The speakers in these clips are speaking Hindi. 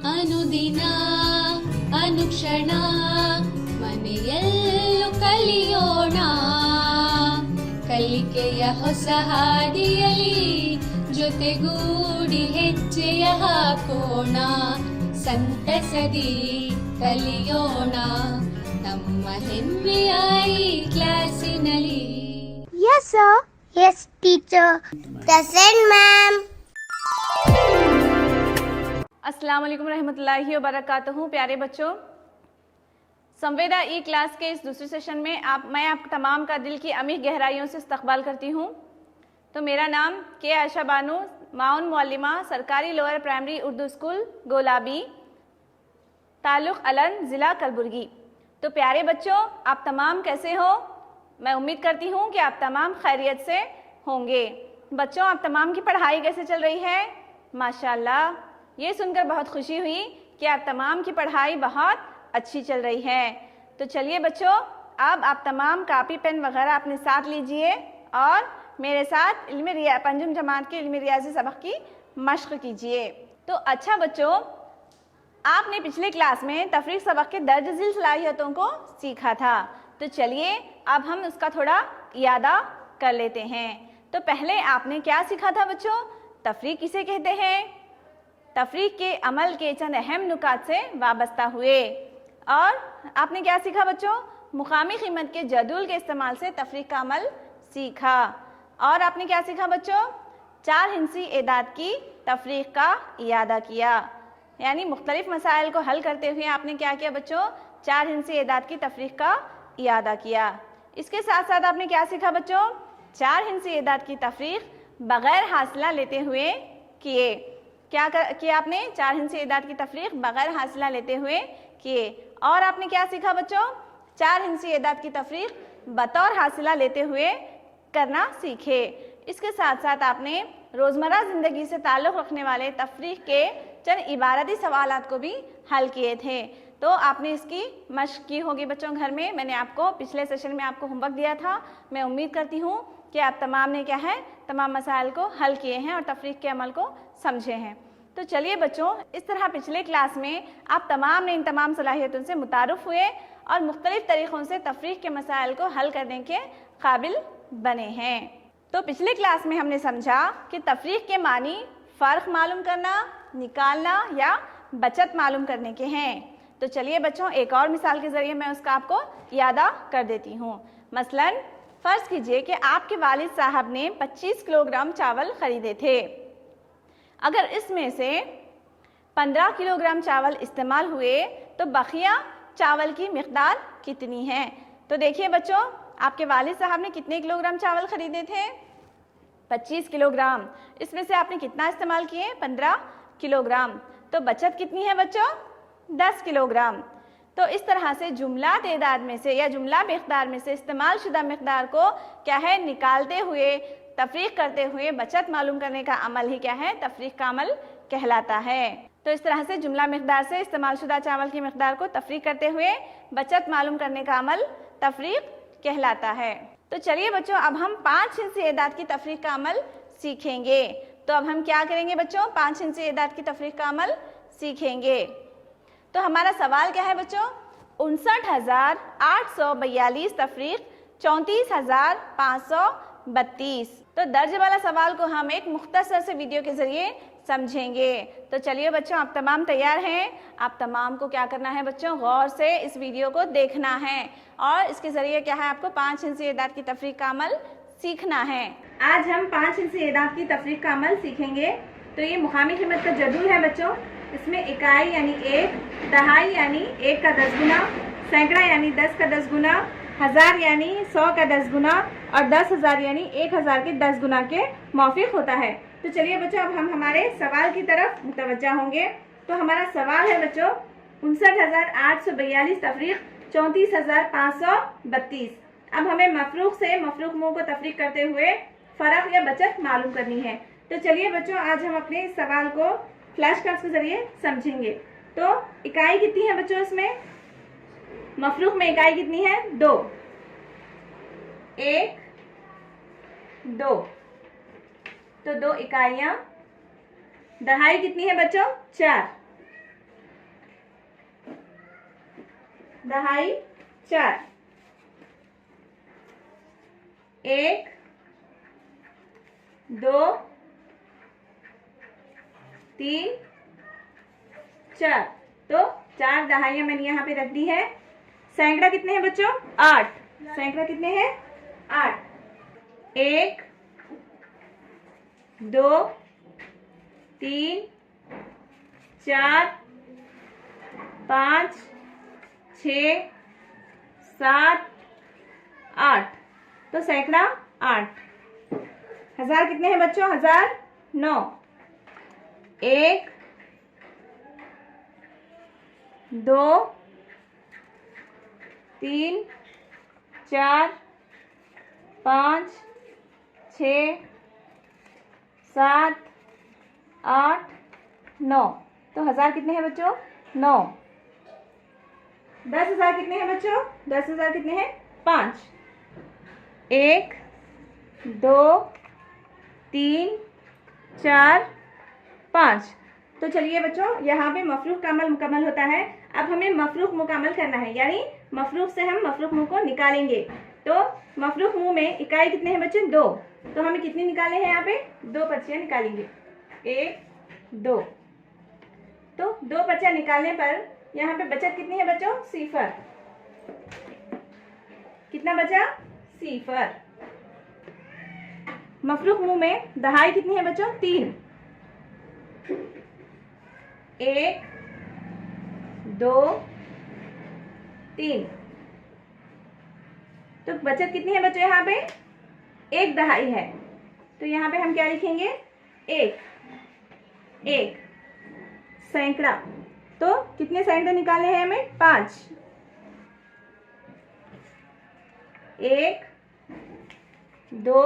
ಅನುದಿನ ಅನುಕ್ಷಣ ಮನೆಯಲ್ಲೂ ಕಲಿಯೋಣ, ಕಲಿಕೆಯ ಹೊಸ ಹಾದಿಯಲಿ ಜೊತೆಗೂಡಿ ಹೆಜ್ಜೆಯ ಹಾಕೋಣ, ಸಂತಸದಿ ಕಲಿಯೋಣ ನಮ್ಮ ಹೆಮ್ಮೆಯ ಈ ಕ್ಲಾಸಿನಲ್ಲಿ. Yes sir. Yes teacher. Present ma'am. अस्सलाम वालेकुम रहमतुल्लाहि व बरकातहू। प्यारे बच्चों, संवेदा ई क्लास के इस दूसरे सेशन में मैं आप तमाम का दिल की अमीर गहराइयों से इस्तकबाल करती हूँ। तो मेरा नाम के आयशा बानू, माउन मुअल्लिमा, सरकारी लोअर प्राइमरी उर्दू स्कूल गोलाबी, ताल्लुक़ अलन, ज़िला कलबुर्गी। तो प्यारे बच्चों, आप तमाम कैसे हो? मैं उम्मीद करती हूँ कि आप तमाम खैरियत से होंगे। बच्चों, आप तमाम की पढ़ाई कैसे चल रही है? माशाल्लाह, ये सुनकर बहुत खुशी हुई कि आप तमाम की पढ़ाई बहुत अच्छी चल रही है। तो चलिए बच्चों, अब आप तमाम कापी पेन वगैरह अपने साथ लीजिए और मेरे साथ पंजुम जमात के इल्मी रियाजी सबक की मश्क कीजिए। तो अच्छा बच्चों, आपने पिछले क्लास में तफरीक सबक के दर्ज झील सलाहियतों को सीखा था। तो चलिए अब हम उसका थोड़ा इयादा कर लेते हैं। तो पहले आपने क्या सीखा था बच्चों? तफरीक किसे कहते हैं? तफरीक के अमल के चंद अहम नुकात से वाबस्ता हुए। और आपने क्या सीखा बच्चों? मुकामी कीमत के जदूल के इस्तेमाल से तफरीक का अमल सीखा। और आपने क्या सीखा बच्चों? 4 हिंसी एदाद की तफरीक का इयादा किया, यानी मुख्तलिफ मसाइल को हल करते हुए आपने क्या किया बच्चों? 4 हिंसी एदाद की तफरीक का इयादा किया। इसके साथ साथ आपने क्या सीखा बच्चों? 4 हिंसी एदाद की तफरीक बग़ैर हासिला लेते हुए किए। क्या किया आपने? 4 हिंसी एदाद की तफरीक बग़ैर हासिला लेते हुए किए। और आपने क्या सीखा बच्चों? 4 हिंसी एदाद की तफरीक बतौर हासिला लेते हुए करना सीखे। इसके साथ साथ आपने रोज़मर्रा ज़िंदगी से ताल्लुक़ रखने वाले तफरीक के चंद इबारती सवालात को भी हल किए थे। तो आपने इसकी मश्क की होगी बच्चों घर में। मैंने आपको पिछले सेशन में आपको होमवर्क दिया था। मैं उम्मीद करती हूँ कि आप तमाम ने क्या है, तमाम मसाइल को हल किए हैं और तफरीक के अमल को समझे हैं। तो चलिए बच्चों, इस तरह पिछले क्लास में आप तमाम ने इन तमाम सलाहियतों से मुतारुफ़ हुए और मुख्तलिफ़ तरीक़ों से तफरीक के मसाइल को हल करने के काबिल बने हैं। तो पिछले क्लास में हमने समझा कि तफरीक के मानी फ़र्क मालूम करना, निकालना या बचत मालूम करने के हैं। तो चलिए बच्चों, एक और मिसाल के ज़रिए मैं उसका आपको यादा कर देती हूँ। मसलन फ़र्ज़ कीजिए कि आपके वालिद साहब ने 25 किलोग्राम चावल ख़रीदे थे। अगर इसमें से 15 किलोग्राम चावल इस्तेमाल हुए तो बकिया चावल की मिक़दार कितनी है? तो देखिए बच्चों, आपके वालिद साहब ने कितने किलोग्राम चावल ख़रीदे थे? 25 किलोग्राम। इसमें से आपने कितना इस्तेमाल किए? 15 किलोग्राम। तो बचत कितनी है बच्चों? 10 किलोग्राम। तो इस तरह से जुमला तादाद में से या जुमला मिक़दार में से इस्तेमाल शुदा मिक़दार को क्या है, निकालते हुए तफरीक करते हुए बचत मालूम करने का अमल ही क्या है, तफरीक का अमल कहलाता है। तो इस तरह से जुमला मिक़दार से इस्तेमाल शुदा चावल की मिक़दार को तफरीक करते हुए बचत मालूम करने का अमल तफरीक कहलाता है। तो चलिए बच्चों, अब हम 5 हिंसी एदाद की तफरीक का अमल सीखेंगे। तो अब हम क्या करेंगे बच्चों? 5 हिंसी एदाद की तफरीक का अमल सीखेंगे। तो हमारा सवाल क्या है बच्चों? 59,842 तफरीक 34,532। तो दर्ज वाला सवाल को हम एक मुख्तसर से वीडियो के ज़रिए समझेंगे। तो चलिए बच्चों, आप तमाम तैयार हैं? आप तमाम को क्या करना है बच्चों? गौर से इस वीडियो को देखना है और इसके ज़रिए क्या है, आपको 5 हिंसी एदाद की तफरीक का अमल सीखना है। आज हम 5 हिंसी एदाद की तफरीक का अमल सीखेंगे। तो ये मुकामी कीमत का जदूल है बच्चों। इसमें इकाई यानी 1, दहाई यानी 1 का 10 गुना, सैकड़ा यानी 10 का 10 गुना, हज़ार यानी 100 का 10 गुना और 10,000 यानी 1000 के 10 गुना के मौफिक होता है। तो चलिए बच्चों, अब हम हमारे सवाल की तरफ मुतवज्जा होंगे। तो हमारा सवाल है बच्चों 59,842 तफरीक 34,532। अब हमें मफरूक से मफरूक मुँह को तफरीक करते हुए फ़र्क या बचत मालूम करनी है। तो चलिए बच्चों, आज हम अपने इस सवाल को फ्लैश कार्ड्स के ज़रिए समझेंगे। तो इकाई कितनी है बच्चों? इसमें मफरूक में इकाई कितनी है? 2। 1, 2। तो 2 इकाइयाँ। दहाई कितनी है बच्चों? 4। दहाई 4, 1 2 3 4। तो 4 दहाइयां मैंने यहाँ पे रख दी है। सैकड़ा कितने हैं बच्चों? 8। सैकड़ा कितने हैं? 8। 1 2 3 4 5 6 7 8। तो सैकड़ा 8। हजार कितने हैं बच्चों? 1000 9। 1 2 3 4 5 6 7 8 9। तो हजार कितने हैं बच्चों? 9। 10,000 कितने हैं बच्चों? 10,000 कितने हैं? 5। 1 2 3 4 5। तो चलिए बच्चों, यहाँ पे मफरूक का अमल मुकम्मल होता है। अब हमें मफरूक मुकम्मल करना है, यानी मफरूक से हम मफरूक मुँह को निकालेंगे। तो मफरूक मुँह में इकाई कितने हैं बच्चों? 2। तो हमें कितनी निकाले हैं? यहाँ पे 2 पर्चियाँ निकालेंगे। 1 2। तो 2 पर्चियाँ निकालने पर यहाँ पे बचत कितनी है बच्चों? 0। कितना बचा? 0। मफरूक मुँह में दहाई कितनी है बच्चों? 3। 1 2 3। तो बचत कितनी है बच्चों? यहाँ पे 1 दहाई है। तो यहाँ पे हम क्या लिखेंगे? 1 सैकड़ा। तो कितने सैकड़े निकालने हैं हमें? 5। 1 2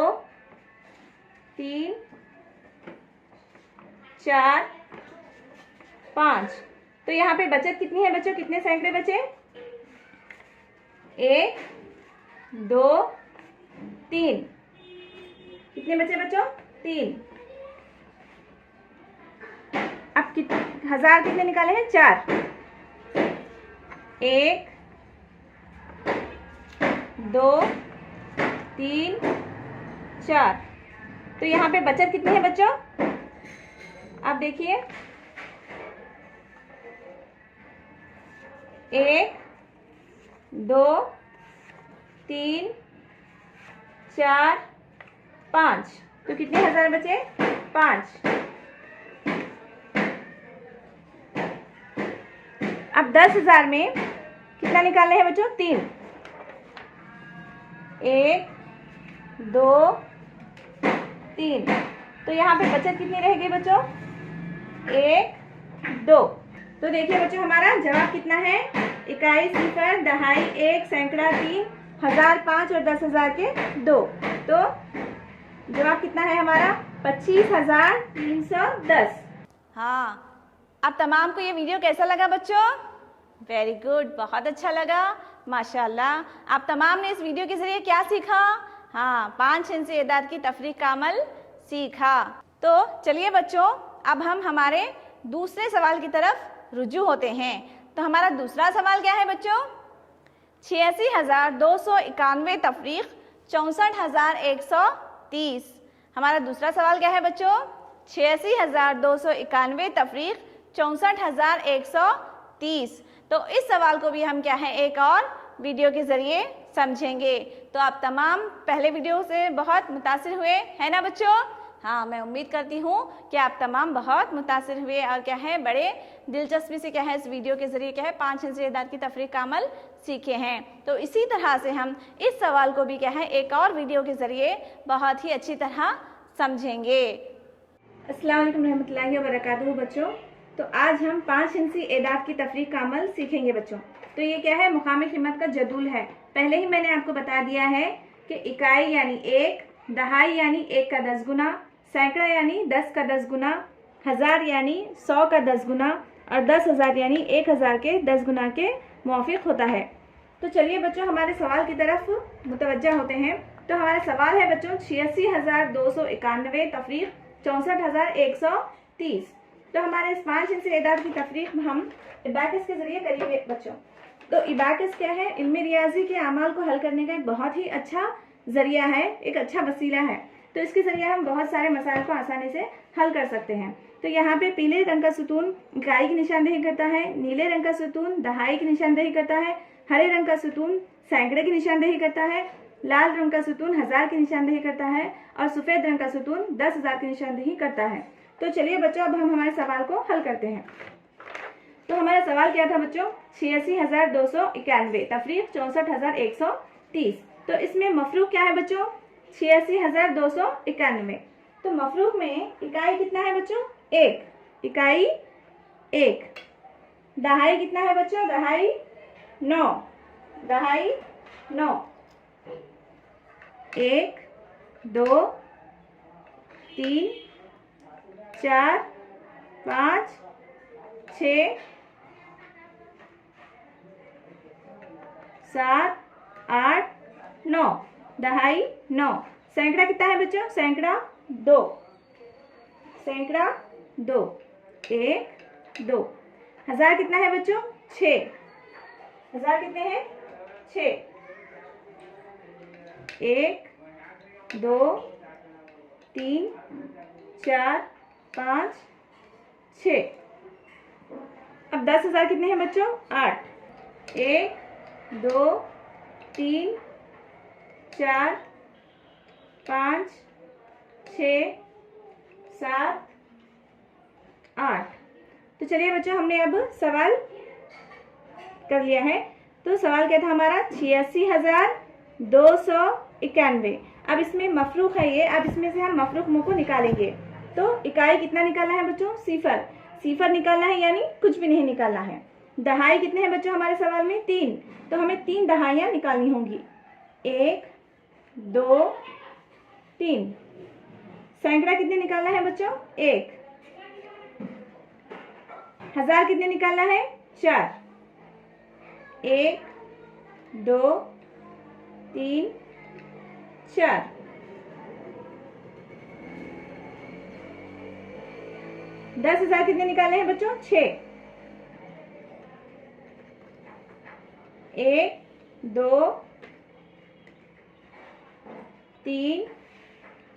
3 4 5। तो यहाँ पे बचत कितनी है बच्चों? कितने सैकड़े बचे? 1 2 3। कितने बचे बच्चों? 3। अब हजार कितने निकाले हैं? 4। 1 2 3 4। तो यहाँ पे बचत कितनी है बच्चों? आप देखिए, 1 2 3 4 5। तो कितने हजार बचे? 5। अब 10,000 में कितना निकालना है बच्चों? 3। 1 2 3। तो यहाँ पे बचत कितनी रह गई बच्चों? 1 2। तो देखिए बच्चों, हमारा जवाब कितना है? इकाई 0, दहाई 1, सैकड़ा 3, हजार 5 और 10,000 के 2। तो जवाब कितना है हमारा? 25,310। हाँ, आप तमाम को ये वीडियो कैसा लगा बच्चों? वेरी गुड, बहुत अच्छा लगा, माशाल्लाह। आप तमाम ने इस वीडियो के ज़रिए क्या सीखा? हाँ, 5 हिंसी एदाद की तफरीक का अमल सीखा। तो चलिए बच्चों, अब हम हमारे दूसरे सवाल की तरफ रुजू होते हैं। तो हमारा दूसरा सवाल क्या है बच्चों? 86,291 तफरीक 64,130। हमारा दूसरा सवाल क्या है बच्चों? 86,291 तफरीक 64,130। तो इस सवाल को भी हम क्या है, एक और वीडियो के ज़रिए समझेंगे। तो आप तमाम पहले वीडियो से बहुत मुतासिर हुए हैं ना बच्चों? हाँ, मैं उम्मीद करती हूँ कि आप तमाम बहुत मुतासिर हुए और क्या है, बड़े दिलचस्पी से क्या है इस वीडियो के ज़रिए क्या है 5 हिंसी एदाद की तफरीक का अमल सीखे हैं। तो इसी तरह से हम इस सवाल को भी क्या है एक और वीडियो के ज़रिए बहुत ही अच्छी तरह समझेंगे। अस्सलाम वालेकुम रहमतुल्लाहि व बरकातुहू बच्चों। तो आज हम 5 हिंसी एदाद की तफरीक का अमल सीखेंगे बच्चों। तो ये क्या है, मुकामी कीमत का जदूल है। पहले ही मैंने आपको बता दिया है कि इकाई यानी 1, दहाई यानी 1 का 10 गुना, सैकड़ा यानी 10 का 10 गुना, हज़ार यानी 100 का 10 गुना और 10,000 यानी 1,000 के 10 गुना के मुआफिक होता है। तो चलिए बच्चों, हमारे सवाल की तरफ मुतवज्जा होते हैं। तो हमारा सवाल है बच्चों 86,291 तफरीक 64,130। तो हमारे इस 5 हिंसी एदाद की तफरीक हम अबाकस के ज़रिए करेंगे बच्चों। तो इबाकस क्या है? इल्म रियाजी के अमाल को हल करने का एक बहुत ही अच्छा ज़रिया है, एक अच्छा वसीला है। तो इसके ज़रिए हम बहुत सारे मसाइल को आसानी से हल कर सकते हैं। तो यहाँ पे पीले रंग का सुतून इकाई की निशानदेही करता है, नीले रंग का सुतून दहाई की निशानदेही करता है, हरे रंग का सुतून सैकड़े की निशानदेही करता है, लाल रंग का सुतून 1000 की निशानदेही करता है और सफ़ेद रंग का सुतून 10,000 की निशानदेही करता है। तो चलिए बच्चों, अब हम हमारे सवाल को हल करते हैं। तो हमारा सवाल क्या था बच्चों? 86,291 तफरीक 64,130। तो इसमें मफरूक क्या है बच्चों? 86,291। तो मफरूक में इकाई कितना है बच्चों? 1। इकाई 1। दहाई कितना है बच्चों? दहाई 9। दहाई 9। 1 2 3 4 5 6 7 8 9। दहाई 9। सैकड़ा कितना है बच्चों? सैकड़ा 2। सैकड़ा 2। 1 2। 1000 कितना है बच्चों? 6। 1000 कितने हैं? 6। 1 2 3 4 5 6। अब 10,000 कितने हैं बच्चों? 8। 1 2 3 4 5 6 7 8। तो चलिए बच्चों, हमने अब सवाल कर लिया है। तो सवाल क्या था हमारा? 86,291। अब इसमें मफरूक है ये, अब इसमें से हम मफरूक मुँह को निकालेंगे। तो इकाई कितना निकालना है बच्चों? सिफर। सिफर निकालना है, यानी कुछ भी नहीं निकालना है। दहाई कितने हैं बच्चों हमारे सवाल में? 3। तो हमें 3 दहाइयाँ निकालनी होंगी। 1 2 3। सैकड़ा कितने निकालना है बच्चों? 1। 1000 कितने निकालना है? 4। 1 2 3 4। 10,000 कितने निकालने हैं बच्चों? 6। 1 2 3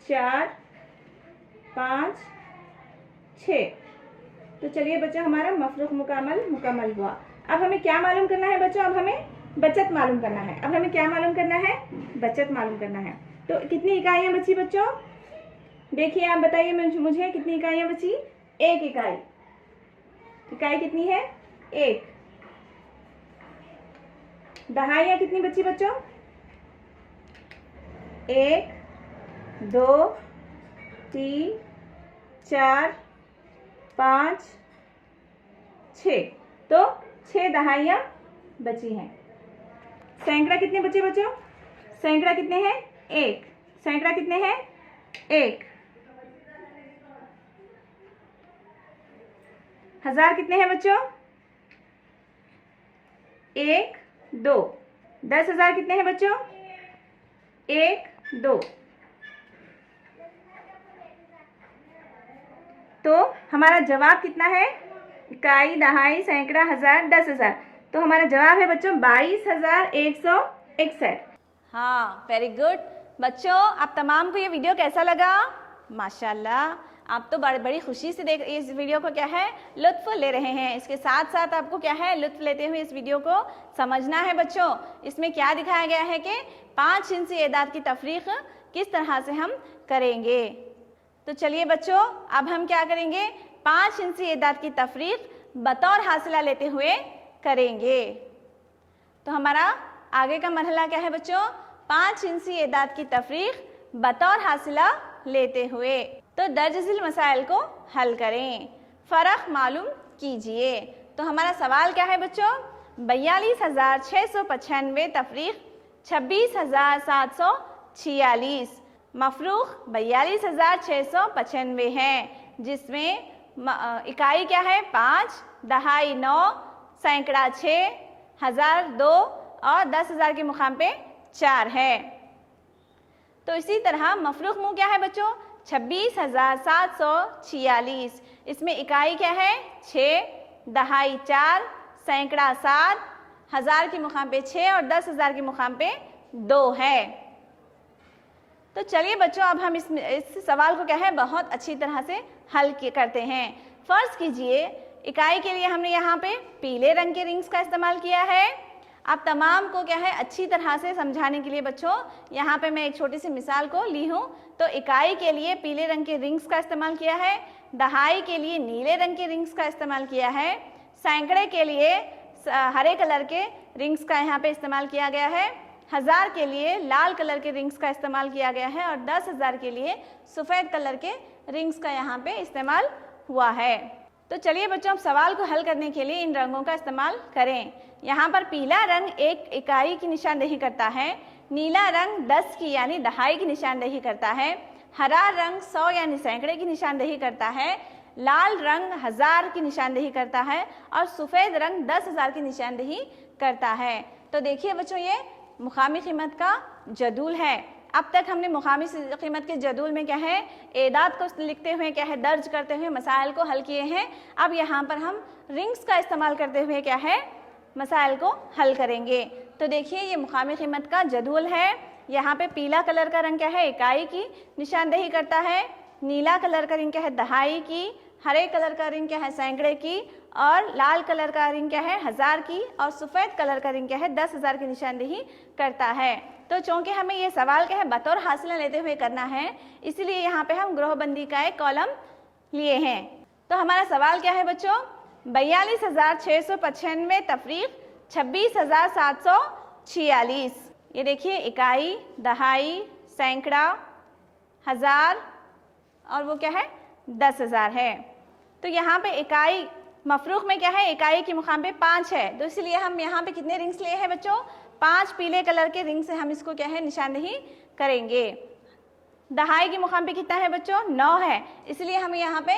4 5 6। तो चलिए बच्चों, हमारा मफरूक मुकम्मल हुआ। अब हमें क्या मालूम करना है बच्चों? अब हमें बचत मालूम करना है। अब हमें क्या मालूम करना है? बचत मालूम करना है। तो कितनी इकाइयाँ बची बच्चों? देखिए, आप बताइए मुझे कितनी इकाइयाँ बची? 1 इकाई। इकाई कितनी है? 1। दहाइयाँ कितनी बची बच्चों? 1 2 3 4 5 6। तो 6 दहाइयाँ बची हैं। सैकड़ा कितने बचे बच्चों? सैकड़ा कितने हैं? 1। सैकड़ा कितने हैं? 1। 1000 कितने हैं बच्चों? 1 2। 10,000 कितने हैं बच्चों? 1 2। तो हमारा जवाब कितना है? इकाई दहाई सैकड़ा 1000 10,000। तो हमारा जवाब है बच्चों 22,161। हाँ, वेरी गुड बच्चों। आप तमाम को ये वीडियो कैसा लगा? माशाल्लाह, आप तो बड़ी खुशी से देख इस वीडियो को क्या है लुत्फ़ ले रहे हैं। इसके साथ साथ आपको क्या है लुत्फ़ लेते हुए इस वीडियो को समझना है बच्चों। इसमें क्या दिखाया गया है कि 5 हिंसी एदाद की तफरीक किस तरह से हम करेंगे। तो चलिए बच्चों, अब हम क्या करेंगे? 5 हिंसी एदाद की तफरीक बतौर हासिला लेते हुए करेंगे। तो हमारा आगे का मरहला क्या है बच्चों? 5 हिंसी एदाद की तफरीक बतौर हासिला लेते हुए। तो दर्ज झील मसाइल को हल करें, फ़र्क मालूम कीजिए। तो हमारा सवाल क्या है बच्चों? 42,695 तफरीक 26,746। मफरूक 42,695 है, जिसमें इकाई क्या है? 5, दहाई 9, सैकड़ा 6, 1000 2 और 10,000 के मुकाम पे 4 है। तो इसी तरह मफरूक मुँह क्या है बच्चों? 26,746। इसमें इकाई क्या है? 6, दहाई 4, सैकड़ा 7, 1000 की मुकाम पे 6 और 10,000 की मुकाम पे 2 है। तो चलिए बच्चों, अब हम इस सवाल को क्या है बहुत अच्छी तरह से हल करते हैं। फर्ज कीजिए इकाई के लिए हमने यहाँ पे पीले रंग के रिंग्स का इस्तेमाल किया है। अब तमाम को क्या है अच्छी तरह से समझाने के लिए बच्चों यहाँ पे मैं एक छोटी सी मिसाल को ली हूँ। तो इकाई के लिए पीले रंग के रिंग्स का इस्तेमाल किया है, दहाई के लिए नीले रंग के रिंग्स का इस्तेमाल किया है, सैकड़े के लिए हरे कलर के रिंग्स का यहाँ पे इस्तेमाल किया गया है, 1000 के लिए लाल कलर के रिंग्स का इस्तेमाल किया गया है और 10,000 के लिए सफ़ेद कलर के रिंग्स का यहाँ पे इस्तेमाल हुआ है। तो चलिए बच्चों, अब सवाल को हल करने के लिए इन रंगों का इस्तेमाल करें। यहाँ पर पीला रंग एक इकाई की निशानदेही करता है, नीला रंग 10 की यानी दहाई की निशानदेही करता है, हरा रंग 100 यानी सैकड़े की निशानदेही करता है, लाल रंग 1000 की निशानदेही करता है और सफ़ेद रंग 10,000 की निशानदेही करता है। तो देखिए बच्चों, ये मुकामी कीमत का जदूल है। अब तक हमने मुकामी कीमत के जदूल में क्या है एदाद को लिखते हुए क्या है दर्ज करते हुए मसाइल को हल किए हैं। अब यहाँ पर हम रिंग्स का इस्तेमाल करते हुए क्या है मसाइल को हल करेंगे। तो देखिए ये मुकामी कीमत का जदूल है। यहाँ पे पीला कलर का रंग क्या है इकाई की निशानदेही करता है, नीला कलर का रिंग क्या है दहाई की, हरे कलर का रिंग क्या है सैकड़े की और लाल कलर का रिंग क्या है 1000 की और सफ़ेद कलर का रिंग क्या है 10,000 की निशानदेही करता है। तो चूँकि हमें ये सवाल क्या है बतौर हासिल लेते हुए करना है, इसलिए यहाँ पे हम ग्रोहबंदी का एक कॉलम लिए हैं। तो हमारा सवाल क्या है बच्चों, 42,695 तफरीक 26,746। ये देखिए इकाई, दहाई, सैकड़ा, 1000 और वो क्या है 10,000 है। तो यहाँ पे इकाई मफरूख में क्या है इकाई की मुकाम पे 5 है, तो इसलिए हम यहाँ पे कितने रिंग्स लिए हैं बच्चों 5 पीले कलर के रिंग से हम इसको क्या है निशानदेही करेंगे। दहाई की मुकाम पे कितना है बच्चों 9 है, इसलिए हमें यहाँ पे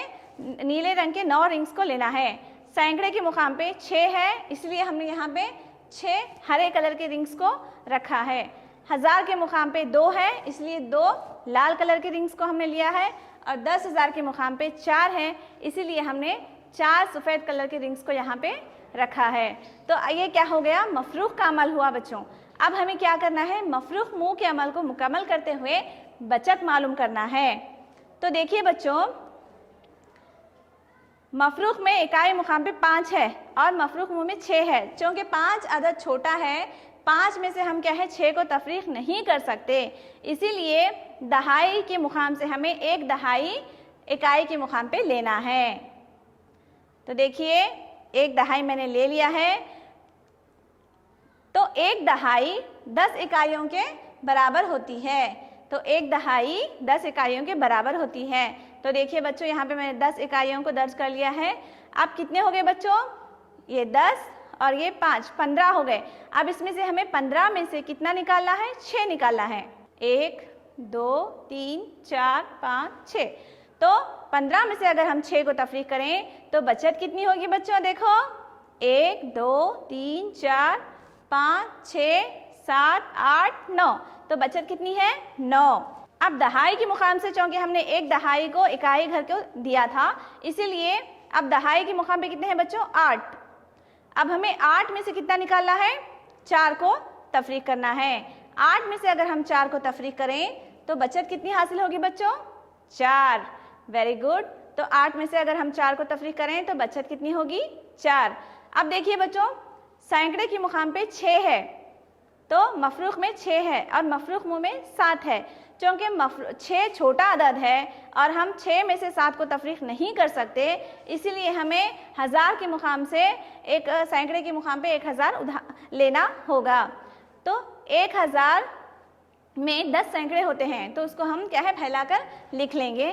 नीले रंग के 9 रिंग्स को लेना है। सैकड़े की मुकाम पे 6 है, इसलिए हमने यहाँ पे 6 हरे कलर के रिंग्स को रखा है। 1000 के मुकाम पे 2 है, इसलिए 2 लाल कलर के रिंग्स को हमने लिया है और 10,000 के मुकाम पे 4 है, इसीलिए हमने 4 सफ़ेद कलर के रिंग्स को यहाँ पे रखा है। तो ये क्या हो गया मफरूख का अमल हुआ बच्चों। अब हमें क्या करना है मफरूख मुँह के अमल को मुकम्मल करते हुए बचत मालूम करना है। तो देखिए बच्चों मफरूख में इकाई मुकाम पे 5 है और मफरूख मुँह में 6 है। चूँकि 5 अदद छोटा है, 5 में से हम क्या है 6 को तफरीक नहीं कर सकते, इसीलिए दहाई के मुकाम से हमें एक दहाई इकाई के मुकाम पे लेना है। तो देखिए एक दहाई मैंने ले लिया है, तो एक दहाई 10 इकाइयों के बराबर होती है। तो एक दहाई 10 इकाइयों के बराबर होती है। तो देखिए बच्चों यहाँ पे मैंने 10 इकाइयों को दर्ज कर लिया है। अब कितने हो गए बच्चों, ये 10 और ये 5, 15 हो गए। अब इसमें से हमें 15 में से कितना निकालना है 6 निकालना है। 1 2 3 4 5 6। तो 15 में से अगर हम 6 को तफरीक करें तो बचत कितनी होगी बच्चों, देखो 1 2 3 4 5 6 7 8 9। तो बचत कितनी है 9। अब दहाई के मुकाम से चूँकि हमने एक दहाई को इकाई घर को दिया था, इसीलिए अब दहाई के मुकाम पे कितने हैं बच्चों 8। अब हमें 8 में से कितना निकालना है 4 को तफरीक करना है। 8 में से अगर हम 4 को तफरीक करें तो बचत कितनी हासिल होगी बच्चों 4। Very good. तो 8 में से अगर हम 4 को तफरीक करें तो बचत कितनी होगी 4। अब देखिए बच्चों सैकड़े की मुकाम पे 6 है, तो मफरूख में 6 है और मफरूख मुँह में 7 है। चूँकि 6 छोटा अदद है और हम 6 में से 7 को तफरीक नहीं कर सकते, इसीलिए हमें 1000 के मुकाम से एक सैकड़े के मुकाम पे 1000 लेना होगा। तो 1000 में 10 सैकड़े होते हैं, तो उसको हम क्या है फैलाकर लिख लेंगे।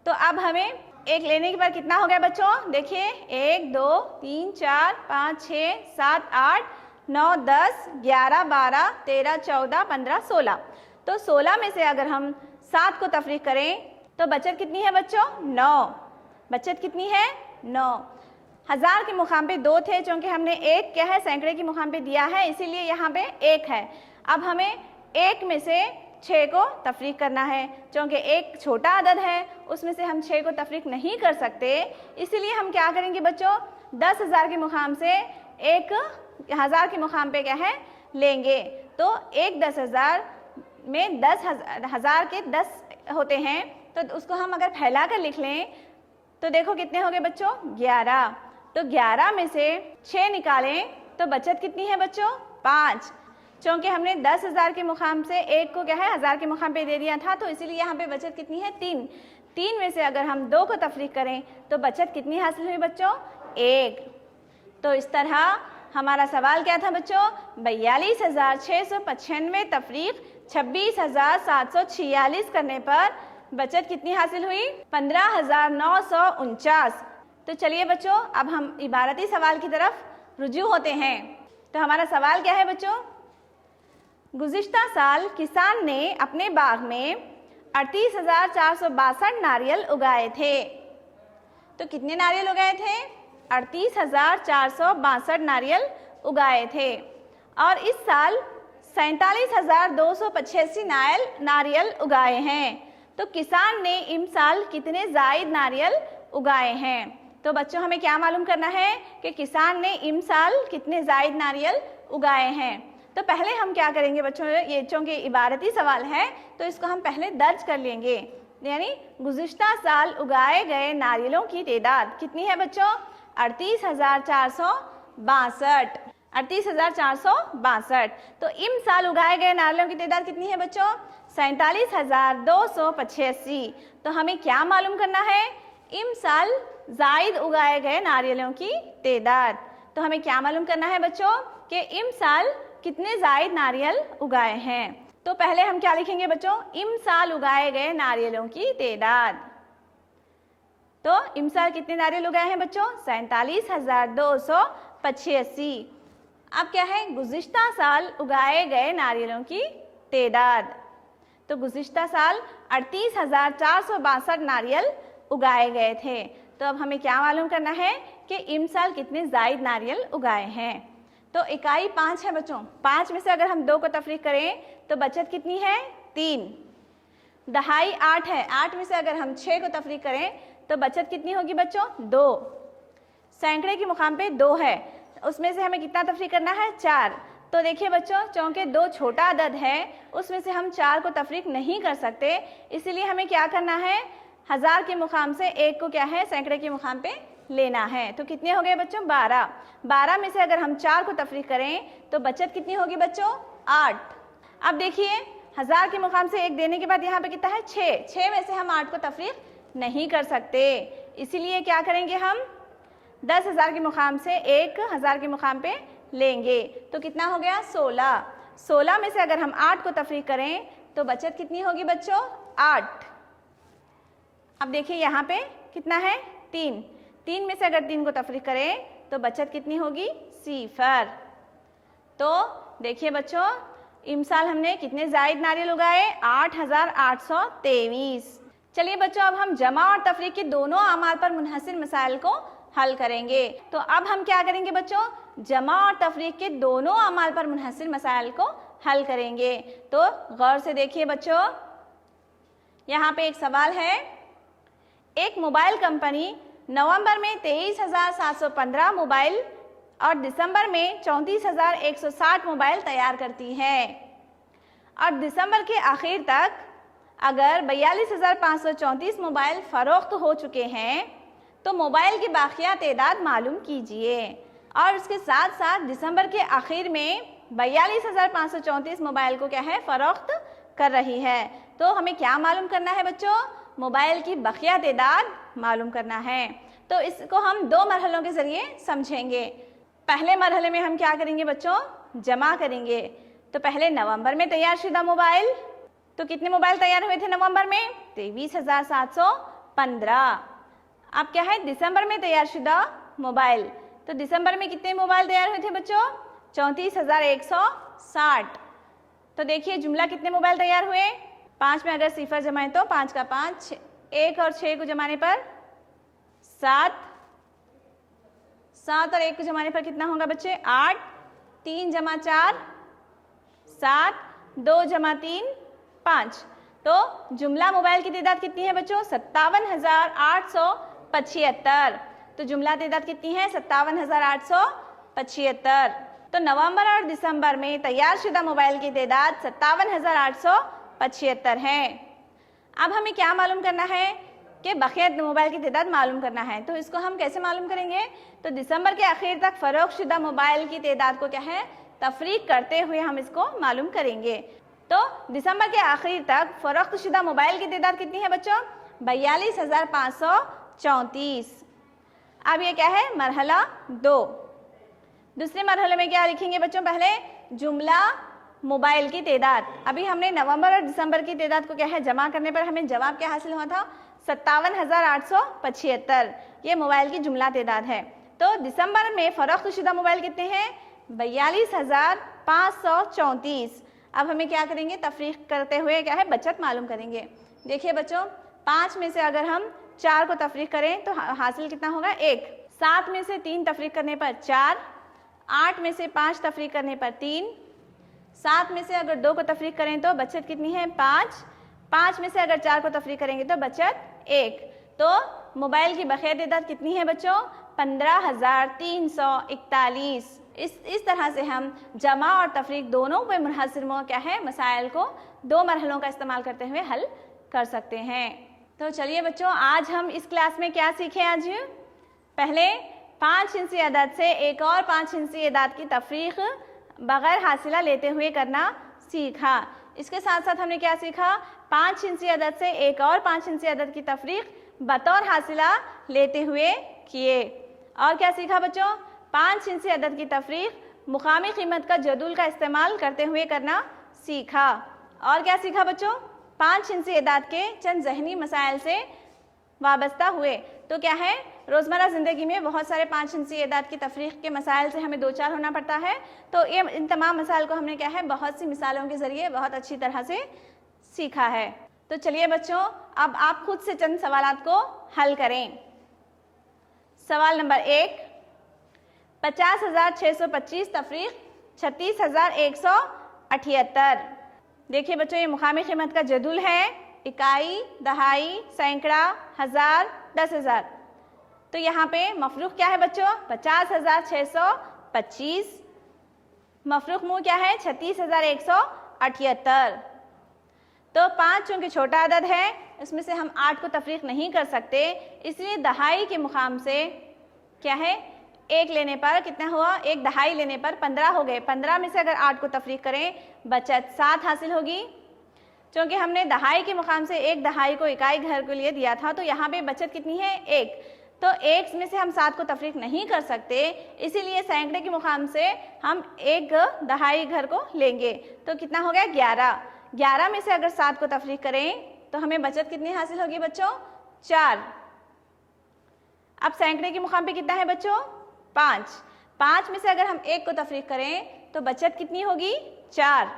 तो अब हमें एक लेने के बाद कितना हो गया बच्चों, देखिए 1 2 3 4 5 6 7 8 9 10 11 12 13 14 15 16। तो 16 में से अगर हम 7 को तफरीक करें तो बचत कितनी है बच्चों 9। बचत कितनी है 9। 1000 के मुकाम पे 2 थे, चूँकि हमने एक क्या है सैकड़े के मुकाम पे दिया है, इसीलिए यहाँ पे 1 है। अब हमें 1 में से 6 को तफरीक करना है, चूँकि एक छोटा अदद है उसमें से हम 6 को तफरीक नहीं कर सकते, इसीलिए हम क्या करेंगे बच्चों 10,000 के मुकाम से एक 1000 के मुकाम पे क्या है लेंगे। तो एक 10,000 में 10,000 के 10 होते हैं, तो उसको हम अगर फैला कर लिख लें तो देखो कितने हो गए बच्चों 11। तो 11 में से 6 निकालें तो बचत कितनी है बच्चों 5। क्योंकि हमने 10,000 के मुकाम से एक को क्या है 1000 के मुकाम पे दे दिया था, तो इसीलिए यहाँ पे बचत कितनी है 3। 3 में से अगर हम 2 को तफरीक करें तो बचत कितनी हासिल हुई बच्चों 1। तो इस तरह हमारा सवाल क्या था बच्चों 42,695 तफरीक 26,746 करने पर बचत कितनी हासिल हुई 15,949। तो चलिए बच्चों अब हम इबारती सवाल की तरफ रुजू होते हैं। तो हमारा सवाल क्या है बच्चों, गुज़िश्ता साल किसान ने अपने बाग में 38,462 नारियल उगाए थे। तो कितने नारियल उगाए थे 38,462 नारियल उगाए थे। और इस साल 47,285 नारियल उगाए हैं। तो किसान ने इस साल कितने जायद नारियल उगाए हैं। तो बच्चों हमें क्या मालूम करना है कि किसान ने इस साल कितने जायद नारियल उगाए हैं। तो पहले हम क्या करेंगे बच्चों, ये चूँकि इबारती सवाल है तो इसको हम पहले दर्ज कर लेंगे। यानी गुज़िश्ता साल उगाए गए नारियलों की तादाद कितनी है बच्चों 38,462। 38,462। तो इस साल उगाए गए नारियलों की तादाद कितनी है बच्चों 47,285। तो हमें क्या मालूम करना है इस साल जायद उगाए गए नारियलों की तादाद। तो हमें क्या मालूम करना है बच्चों कि इस साल कितने जायद नारियल उगाए हैं। तो पहले हम क्या लिखेंगे बच्चों इस साल उगाए गए नारियलों की तादाद। तो इस साल कितने नारियल उगाए हैं बच्चों 47,285। अब क्या है गुज़िश्ता साल उगाए गए नारियलों की तादाद। तो गुज़िश्ता साल 38,462 नारियल उगाए गए थे। तो अब हमें क्या मालूम करना है कि इस साल कितने जायद नारियल उगाए हैं। तो इकाई 5 है बच्चों, 5 में से अगर हम 2 को तफरीक करें तो बचत कितनी है 3। दहाई 8 है, 8 में से अगर हम 6 को तफरीक करें तो बचत कितनी होगी बच्चों 2। सैकड़े के मुकाम पे 2 है, उसमें से हमें कितना तफरीक करना है 4। तो देखिए बच्चों चूँकि 2 छोटा अदद है उसमें से हम 4 को तफरीक नहीं कर सकते, इसीलिए हमें क्या करना है 1000 के मुकाम से 1 को क्या है सैकड़े के मुकाम पे लेना है। तो कितने हो गए बच्चों 12। 12 में से अगर हम 4 को तफरीक करें तो बचत कितनी होगी बच्चों 8। अब देखिए 1000 के मुकाम से 1 देने के बाद यहाँ पे कितना है 6। 6 में से हम 8 को तफरीक नहीं कर सकते, इसीलिए क्या करेंगे हम 10,000 के मुकाम से 1,000 के मुकाम पे लेंगे। तो कितना हो गया 16। 16 में से अगर हम 8 को तफरीक करें तो बचत कितनी होगी बच्चों 8। अब देखिए यहाँ पे कितना है 3। 3 में से अगर 3 को तफरीक करें तो बचत कितनी होगी 0। तो देखिए बच्चों इस साल हमने कितने जायद नारियल उगाए 8,823। चलिए बच्चों अब हम जमा और तफरीक के दोनों अमाल पर मुनहसिर मसाइल को हल करेंगे। तो अब हम क्या करेंगे बच्चों जमा और तफरीक के दोनों अमाल पर मुनहसिर मसाइल को हल करेंगे। तो गौर से देखिए बच्चों, यहाँ पे एक सवाल है, एक मोबाइल कंपनी नवंबर में 23,715 मोबाइल और दिसंबर में 34,160 मोबाइल तैयार करती है और दिसंबर के आखिर तक अगर 42,534 मोबाइल फ़रोख्त हो चुके हैं तो मोबाइल की बाकिया तादाद मालूम कीजिए। और उसके साथ साथ दिसंबर के आखिर में 42,534 मोबाइल को क्या है फ़रोख्त कर रही है। तो हमें क्या मालूम करना है बच्चों मोबाइल की बाकिया तादाद मालूम करना है। तो इसको हम 2 मरहलों के ज़रिए समझेंगे। पहले मरहले में हम क्या करेंगे बच्चों जमा करेंगे। तो पहले नवंबर में तैयार शुदा मोबाइल, तो कितने मोबाइल तैयार हुए थे नवंबर में 23,715। अब क्या है दिसंबर में तैयार शुदा मोबाइल, तो दिसंबर में कितने मोबाइल तैयार हुए थे बच्चों 34,160। तो देखिए जुमला कितने मोबाइल तैयार हुए 5 में अगर सिफर जमाएं तो 5 का 5, 1 और 6 को जमाने पर 7, 7 और 1 को जमाने पर कितना होगा बच्चे 8, 3 जमा 4 7, 2 जमा 3 5। तो जुमला मोबाइल की तादाद कितनी है बच्चों 57,875। तो जुमला तादाद कितनी है 57,875। 75। तो नवंबर और दिसंबर में तैयार शुदा मोबाइल की तादाद 57,875 है। अब हमें क्या मालूम करना है कि बकिया मोबाइल की तादाद मालूम करना है। तो इसको हम कैसे मालूम करेंगे? तो दिसंबर के आखिर तक फरोख्त शुदा मोबाइल की तादाद को क्या है, तफरीक करते हुए हम इसको मालूम करेंगे। तो दिसंबर के आखिर तक फरोख्त शुदा मोबाइल की तादाद कितनी है बच्चों? 42,534। अब ये क्या है, मरहला 2। दूसरे मरहले में क्या लिखेंगे बच्चों? पहले जुमला मोबाइल की तादाद। अभी हमने नवंबर और दिसंबर की तादाद को क्या है, जमा करने पर हमें जवाब क्या हासिल हुआ था? 57,875। ये मोबाइल की जुमला तादाद है। तो दिसंबर में फरोख्त शुदा मोबाइल कितने हैं? 42,534। अब हमें क्या करेंगे, तफरीक करते हुए क्या है, बचत मालूम करेंगे। देखिए बच्चों, 5 में से अगर हम 4 को तफरीक करें तो हासिल कितना होगा? 1। 7 में से 3 तफरीक करने पर 4। 8 में से 5 तफरीक करने पर 3। 7 में से अगर 2 को तफरीक करें तो बचत कितनी है? 5। 5 में से अगर 4 को तफरीक करेंगे तो बचत 1। तो मोबाइल की बकाया तादाद कितनी है बच्चों? 15,341। इस तरह से हम जमा और तफरीक दोनों पे मुनहसर क्या है, मसाइल को 2 मरहलों का इस्तेमाल करते हुए हल कर सकते हैं। तो चलिए बच्चों, आज हम इस क्लास में क्या सीखे? आज पहले 5 हिस्सी अदद से एक और 5 हिस्सी अदद की तफरीक बगैर हासिला लेते हुए करना सीखा। इसके साथ साथ हमने क्या सीखा? 5 हिस्सी अदद से एक और 5 हिस्सी अदद की तफरीक बतौर हासिला लेते हुए किए। और क्या सीखा बच्चों? 5 हिस्सी अदद की तफरीक मुकामी कीमत का जदूल का इस्तेमाल करते हुए करना सीखा। और क्या सीखा बच्चों? 5 हिस्सी अदद के चंद जहनी मसाइल से वाबस्ता हुए। तो क्या है, रोज़मर्रा ज़िंदगी में बहुत सारे 5 हिस्सी अदद की तफरीक के मसाइल से हमें 2-4 होना पड़ता है। तो ये इन तमाम मसाइल को हमने क्या है, बहुत सी मिसालों के ज़रिए बहुत अच्छी तरह से सीखा है। तो चलिए बच्चों, अब आप खुद से चंद सवालात को हल करें। सवाल नंबर 1, 50,625 तफरीक 36,178। देखिए बच्चों, ये मुकामी कीमत का जदूल है। इकाई, दहाई, सैकड़ा, हज़ार, 10,000। तो यहाँ पे मफरूक क्या है बच्चों? 50,625। मफरूक मुँह क्या है? 36,178। तो 5 चूँकि छोटा अदद है, इसमें से हम 8 को तफरीक नहीं कर सकते, इसलिए दहाई के मुकाम से क्या है, 1 लेने पर कितना हुआ? 1 दहाई लेने पर 15 हो गए। 15 में से अगर 8 को तफरीक करें, बचत 7 हासिल होगी। क्योंकि हमने दहाई के मुकाम से 1 दहाई को इकाई घर के लिए दिया था, तो यहाँ पे बचत कितनी है? 1। तो 1 में से हम 7 को तफरीक नहीं कर सकते, इसीलिए सैकड़े के मुकाम से हम 1 दहाई घर को लेंगे। तो कितना हो गया? 11। 11 में से अगर 7 को तफरीक करें तो हमें बचत कितनी हासिल होगी बच्चों? 4। अब सैकड़े के मुकाम पे कितना है बच्चों? 5। 5 में से अगर हम 1 को तफरीक करें तो बचत कितनी होगी? 4।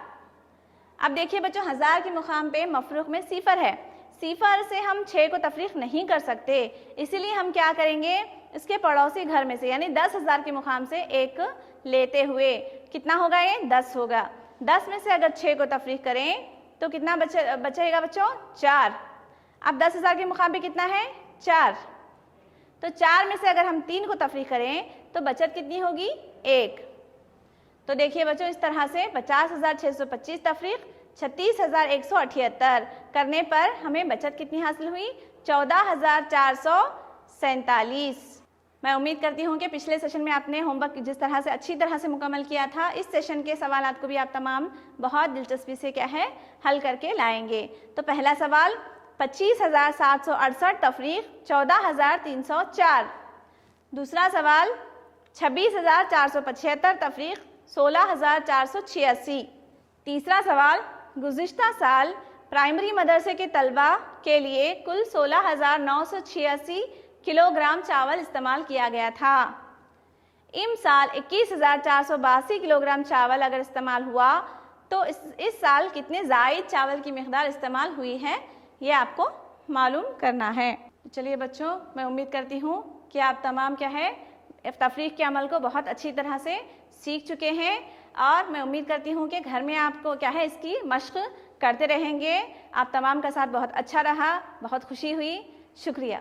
अब देखिए बच्चों, हज़ार के मुकाम पे मफरूक में सिफर है। सिफर से हम 6 को तफरीक नहीं कर सकते, इसीलिए हम क्या करेंगे, इसके पड़ोसी घर में से यानी 10,000 के मुकाम से 1 लेते हुए कितना होगा? ये 10 होगा। 10 में से अगर 6 को तफरीक करें तो कितना बचेगा बच्चों? 4। अब 10,000 के मुकाम पे कितना है? 4। तो 4 में से अगर हम 3 को तफरीक करें तो बचत कितनी होगी? 1। तो देखिए बच्चों, इस तरह से 50,625 तफरीक 36,178 करने पर हमें बचत कितनी हासिल हुई? 14,447। मैं उम्मीद करती हूँ कि पिछले सेशन में आपने होमवर्क जिस तरह से अच्छी तरह से मुकम्मल किया था, इस सेशन के सवालात को भी आप तमाम बहुत दिलचस्पी से क्या है, हल करके लाएंगे। तो पहला सवाल 25,768 तफरीक 14,304। दूसरा सवाल 26,475 तफरीक 16,486। तीसरा सवाल गुज़िश्ता साल प्राइमरी मदरसे के तलबा के लिए कुल 16,986 किलोग्राम चावल इस्तेमाल किया गया था। इम साल 21,482 किलोग्राम चावल अगर इस्तेमाल हुआ तो इस साल कितने ज़ायद चावल की मिक़दार इस्तेमाल हुई है, ये आपको मालूम करना है। चलिए बच्चों, मैं उम्मीद करती हूँ कि आप तमाम क्या है, तफरीक के अमल को बहुत अच्छी तरह से सीख चुके हैं और मैं उम्मीद करती हूँ कि घर में आपको क्या है, इसकी मश्क करते रहेंगे। आप तमाम का साथ बहुत अच्छा रहा, बहुत खुशी हुई। शुक्रिया।